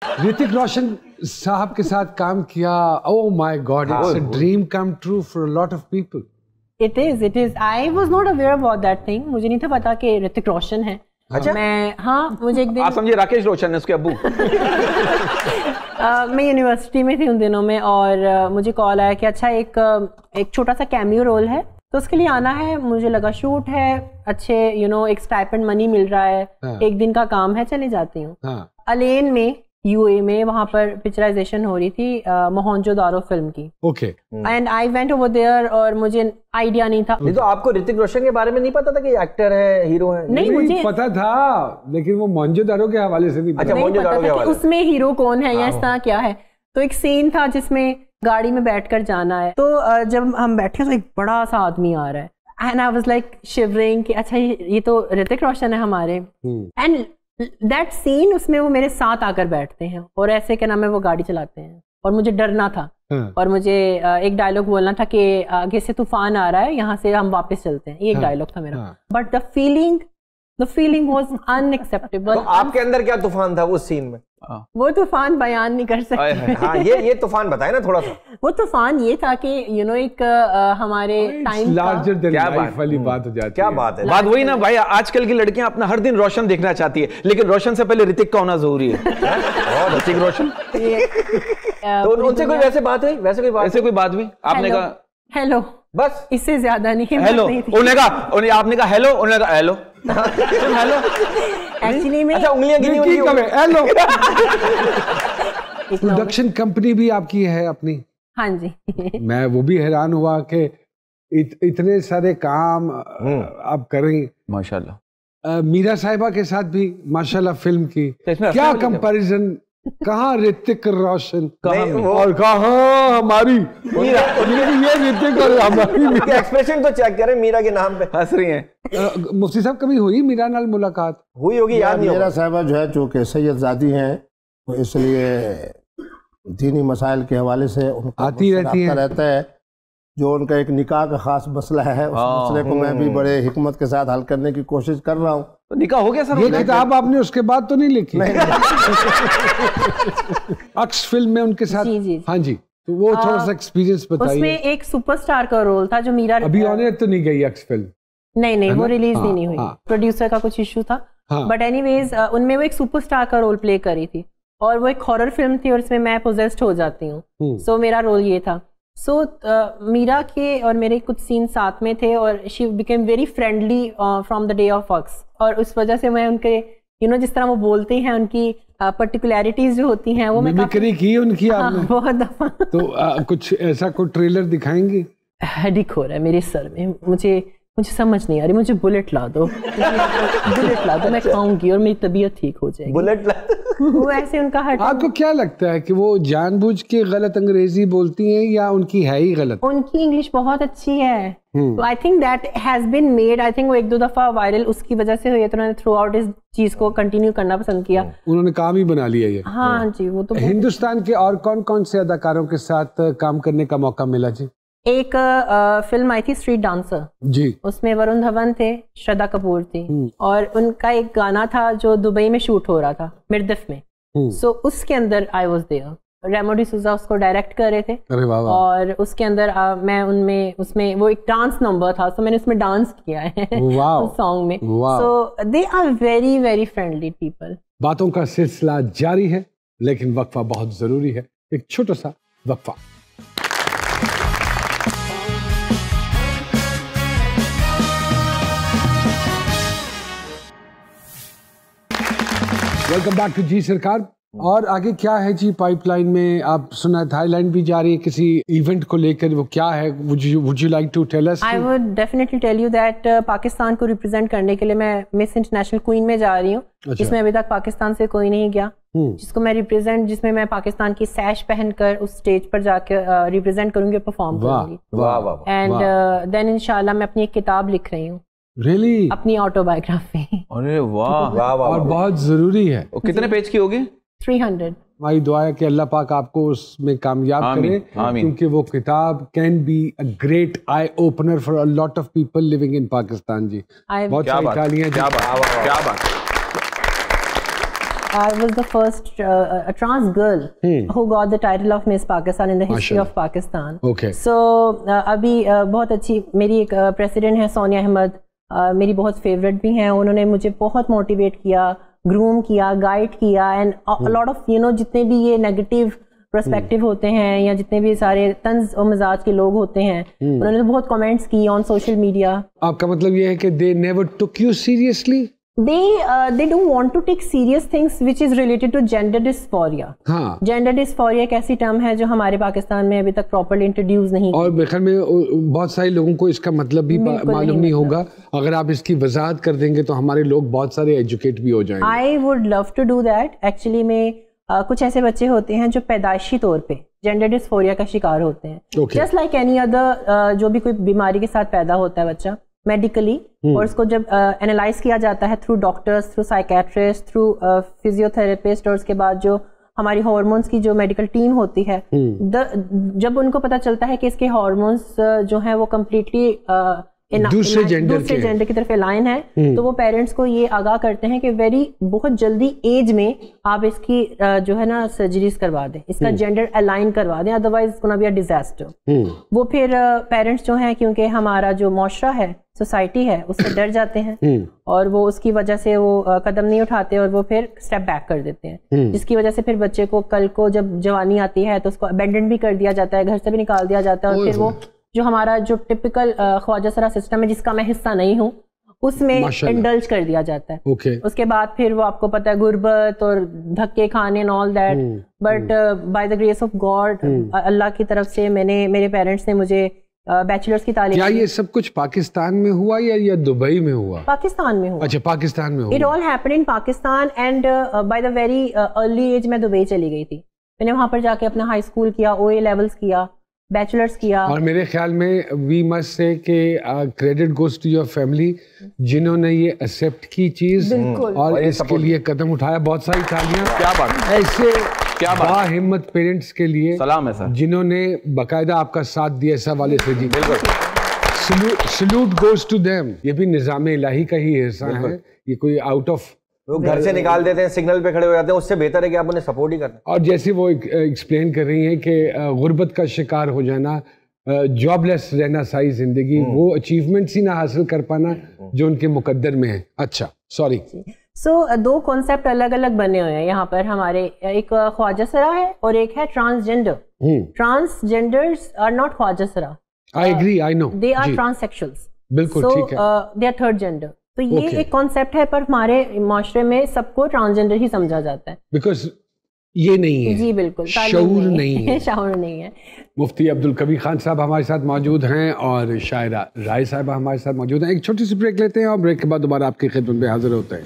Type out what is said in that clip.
ऋतिक रोशन साहब के साथ काम किया, oh my God, it's a dream come true for a lot of people. It is. I was not aware about that thing. मुझे नहीं था पता कि ऋतिक रोशन है। अच्छा? मुझे एक दिन आप समझे राकेश रोशन है उसके अब्बू। मैं यूनिवर्सिटी में थी उन दिनों में और मुझे कॉल आया कि अच्छा एक छोटा सा कैमियो रोल है तो उसके लिए आना है। मुझे लगा शूट है, अच्छे एक स्टाइपेंड मनी मिल रहा है, एक दिन का काम है, चली जाती हूँ। अलेन में यूए में वहां पर पिक्चराइजेशन हो रही थी मोहनजोदारो फिल्म की। Okay. And I went over there और मुझे आइडिया नहीं था। नहीं तो आपको ऋतिक रोशन के बारे में नहीं पता था कि एक्टर है, हीरो है? नहीं मुझे पता था, लेकिन वो मोहनजोदारो के हवाले से नहीं पता। अच्छा, मोहनजोदारो के हवाले उसमें हीरो कौन है या इस तरह क्या है। तो एक सीन था जिसमें गाड़ी में बैठकर जाना है, तो जब हम बैठे तो एक बड़ा सा आदमी आ रहा है and I was like shivering कि अच्छा ये तो ऋतिक रोशन है हमारे। एंड दैट सीन उसमें वो मेरे साथ आकर बैठते हैं और ऐसे क्या नाम है वो गाड़ी चलाते हैं और मुझे डरना था और मुझे एक डायलॉग बोलना था कि आगे से तूफान आ रहा है, यहाँ से हम वापस चलते हैं। ये एक डायलॉग था मेरा। But the feeling was unacceptable. तो आपके अंदर क्या तूफान था उस सीन में? वो तूफान बयान नहीं कर सकते। हाँ, ये तूफान बताए ना थोड़ा सा। वो तूफान ये था कि एक हमारे टाइम लार्जर देन लाइफ वाली बात हो जाती है। क्या बात है? बात वही ना भाई, आजकल की लड़कियां अपना हर दिन रोशन देखना चाहती है, लेकिन रोशन से पहले ऋतिक का होना जरूरी है। और ऋतिक रोशन तो उनसे कोई वैसे बात हुई? वैसे कोई बात हुई? आपने कहा हेलो, बस इससे ज्यादा नहीं। हेलो उन्होंने कहा, आपने कहा हेलो, उन्होंने कहा हेलो। हेलो एक्चुअली में अच्छा उंगलियां गिनी हुई हैं। हेलो। प्रोडक्शन कंपनी भी आपकी है अपनी? हाँ जी। मैं वो भी हैरान हुआ कि इतने सारे काम आप करें माशाल्लाह। मीरा साहिबा के साथ भी माशाल्लाह फिल्म की, क्या कंपैरिजन, कहाँ ऋतिक रोशन और कहाँ हमारी मीरा। ये ऋतिक और हमारी एक्सप्रेशन तो चेक करें, मीरा के नाम पे हंस रही हैं। मुफ्ती साहब कभी हुई मीरा नाल मुलाकात? हुई होगी, याद नहीं। मीरा साहिबा जो है चूँकि सैयदजादी हैं तो इसलिए दीनी मसाइल के हवाले से उनका आती रहता है। जो उनका एक निकाह का खास मसला है, उस मसले को मैं भी बड़े हिकमत के साथ हल करने की कोशिश कर रहा हूँ। तो निकाह हो गया सर? ये किताब आपने उसके बाद तो नहीं लिखी? अक्स फिल्म में उनके साथ। जी। हाँ जी, तो वो थोड़ा सा एक्सपीरियंस बताइए। उसमें एक सुपरस्टार का रोल था जो मीरा। अभी ऑनर तो नहीं गई अक्स फिल्म? नहीं वो रिलीज नहीं हुई। प्रोड्यूसर का कुछ इशू था। बट एनीवेज उनमें वो एक सुपरस्टार का रोल प्ले करी थी और वो एक हॉरर फिल्म थी और उसमें मैं पोजेस्ड हो जाती हूँ। सो मेरा रोल ये था। सो मीरा के और मेरे कुछ सीन साथ में थे और she became very friendly from the day of works. और उस वजह से मैं उनके जिस तरह वो बोलते हैं, उनकी पर्टिकुलैरिटीज जो होती हैं वो मैं मिमिक्री की उनकी आपने? बहुत दफा। तो कुछ ऐसा कोई ट्रेलर दिखाएंगी? हेडिक हो रहा है मेरे सर में, मुझे समझ नहीं आ रही। मुझे बुलेट ला दो, बुलेट ला दो, मैं खाऊंगी और मेरी तबीयत ठीक हो जाएगी। बुलेट ला वो ऐसे उनका हट। आपको क्या लगता है कि वो जानबूझ के गलत अंग्रेजी बोलती हैं या उनकी है ही गलत? उनकी इंग्लिश बहुत अच्छी है। I think that has been made. I think वो एक दो दफा वायरल उसकी वजह से हुई है, तो उन्होंने थ्रू आउट इस चीज को कंटिन्यू करना पसंद किया। उन्होंने काम ही बना लिया ये। हाँ जी। वो तो हिंदुस्तान के और कौन कौन से अदाकारों के साथ काम करने का मौका मिला जी? एक फिल्म आई थी स्ट्रीट डांसर जी, उसमें वरुण धवन थे, श्रद्धा कपूर थी और उनका एक गाना था जो दुबई में शूट हो रहा था मिर्दिफ में। सो उसके अंदर I was there. Remo D'Souza उसको डायरेक्ट कर रहे थे। अरे वाह वाह। और उसके अंदर मैं उसमें वो एक डांस नंबर था, तो मैंने उसमें डांस किया है उस सॉन्ग में। So they are very very friendly people. बातों का सिलसिला जारी है, लेकिन वक्फा बहुत जरूरी है। एक छोटा सा वक्फा। वेलकम बैक टू जी सरकार। और आगे क्या है जी पाइपलाइन में? आप सुना थाईलैंड भी जा रही है किसी इवेंट को लेकर, वो क्या है? Would you like to tell us? I would definitely tell you that Pakistan को रिप्रेजेंट करने के लिए मैं मिस इंटरनेशनल क्वीन में जा रही हूँ। जिसमें अभी तक पाकिस्तान से कोई नहीं गया, जिसको मैं रिप्रेजेंट, जिसमें मैं पाकिस्तान की सैश पहनकर उस स्टेज पर जाकर रिप्रेजेंट करूंगी, परफॉर्म करूंगी। एंड देन इंशाल्लाह मैं अपनी एक किताब लिख रही हूँ। Really? अपनी ऑटोबायोग्राफी। अरे वाह और बहुत जरूरी है। कितने पेज की होगी? 300। हमारी दुआ है कि अल्लाह पाक आपको उसमें कामयाब करे, क्योंकि वो किताब can be a great eye opener for a lot of people living in Pakistan ji. बहुत सारी तालियां। क्या बात। I was the first a trans girl who got the title of Miss Pakistan in the history of Pakistan. Okay. So अभी बहुत अच्छी मेरी एक प्रेसिडेंट है सोनिया अहमद, मेरी बहुत फेवरेट भी हैं. उन्होंने मुझे बहुत मोटिवेट किया, ग्रूम किया, गाइड किया, एंड लॉट ऑफ जितने भी ये नेगेटिव पर्सपेक्टिव होते हैं या जितने भी सारे तंज और मजाज के लोग होते हैं, उन्होंने तो बहुत कमेंट्स किए ऑन सोशल मीडिया. आपका मतलब ये है कि they never took you seriously? They don't want to take serious things which is related to gender dysphoria. हाँ. Gender dysphoria एक ऐसी टर्म है जो हमारे पाकिस्तान में अभी तक प्रॉपर्ली इंट्रोड्यूस नहीं. और मेरे ख्याल में बहुत सारे लोगों को इसका मतलब भी मालूम नहीं होगा. अगर आप इसकी वजाहत कर देंगे तो हमारे लोग बहुत सारे एजुकेट भी हो जाएंगे. I would love to do that. Actually में कुछ ऐसे बच्चे होते हैं जो पैदाइशी तौर पे जेंडर डिस्फोरिया का शिकार होते हैं. जस्ट लाइक एनी अदर, जो भी कोई बीमारी के साथ पैदा होता है बच्चा मेडिकली, और उसको जब एनालाइज किया जाता है through doctors, through psychiatrist, through physiotherapist, और उसके बाद जो हमारी हार्मोन्स की जो मेडिकल टीम होती है, जब उनको पता चलता है कि इसके हार्मोन्स जो हैं वो कम्प्लीटली दूसरे जेंडर की तरफ अलाइन है, तो वो पेरेंट्स को ये आगाह करते हैं कि बहुत जल्दी एज में आप इसकी जो है ना सर्जरीज करवा दें, इसका जेंडर अलाइन करवा दें, otherwise it's gonna be a disaster. वो फिर पेरेंट्स जो हैं, क्योंकि हमारा जो मुआशरा है, सोसाइटी है, उससे डर जाते हैं और वो उसकी वजह से वो कदम नहीं उठाते और वो फिर स्टेप बैक कर देते हैं, जिसकी वजह से फिर बच्चे को कल को जब जवानी आती है तो उसको अबेंडन भी कर दिया जाता है, घर से भी निकाल दिया जाता है, और फिर वो जो हमारा जो टिपिकल ख्वाजा सरा सिस्टम है जिसका मैं हिस्सा नहीं हूँ, उसमें इंडल्ज कर दिया जाता है. उसके बाद फिर वो आपको पता है गुर्बत और धक्के खाने and all that, but by the grace of God, Allah की तरफ से मेरे पेरेंट्स ने मुझे बैचलर्स की तालीम. क्या ये सब कुछ पाकिस्तान में हुआ या दुबई में हुआ? पाकिस्तान में हुआ. अच्छा, पाकिस्तान में हुआ. It all happened in Pakistan, and by the very early age मैं दुबई चली गई थी. मैंने वहां पर जाके अपना हाई स्कूल किया, OA लेवल्स किया, बैचलर्स किया. और मेरे ख्याल में वी मस्ट से कि credit goes to your family, जिन्होंने ये एक्सेप्ट की चीज और इसके लिए कदम उठाया. बहुत सारी तालियां. क्या बात. ऐसे क्या हिम्मत पेरेंट्स के लिए सलाम है सर, जिन्होंने बाकायदा आपका साथ दिया. सब वाले से जी सल्यूट गोज टू देम. ये भी निज़ाम इलाही का ही हिस्सा है, ये कोई आउट ऑफ वो घर से निकाल देते हैं, सिग्नल पे खड़े हो जाते हैं, उससे बेहतर है कि आप उन्हें सपोर्ट ही करें. और जैसे वो एक्सप्लेन कर रही हैं कि गुर्बत का शिकार हो जाना, जॉबलेस रहना सारी जिंदगी, वो अचीवमेंट्स ही ना हासिल कर पाना जो उनके मुकद्दर में है. अच्छा, सॉरी. सो दो कॉन्सेप्ट अलग अलग बने हुए हैं यहाँ पर हमारे. एक ख्वाजा सरा है और एक है ट्रांसजेंडर. ट्रांसजेंडर्स आर नॉट ख्वाजा सरा. I agree, I know. They are transsexuals. बिल्कुल ठीक है. They are third gender. तो ये एक कॉन्सेप्ट है, पर हमारे माशरे में सबको ट्रांसजेंडर ही समझा जाता है, बिकॉज ये नहीं है. जी बिल्कुल, शऊर नहीं है. शऊर नहीं है. मुफ्ती अब्दुल कबीर खान साहब हमारे साथ मौजूद हैं और शायरा राय साहब हमारे साथ मौजूद हैं. एक छोटी सी ब्रेक लेते हैं और ब्रेक के बाद दोबारा आपकी खिदमत में हाजिर होते हैं.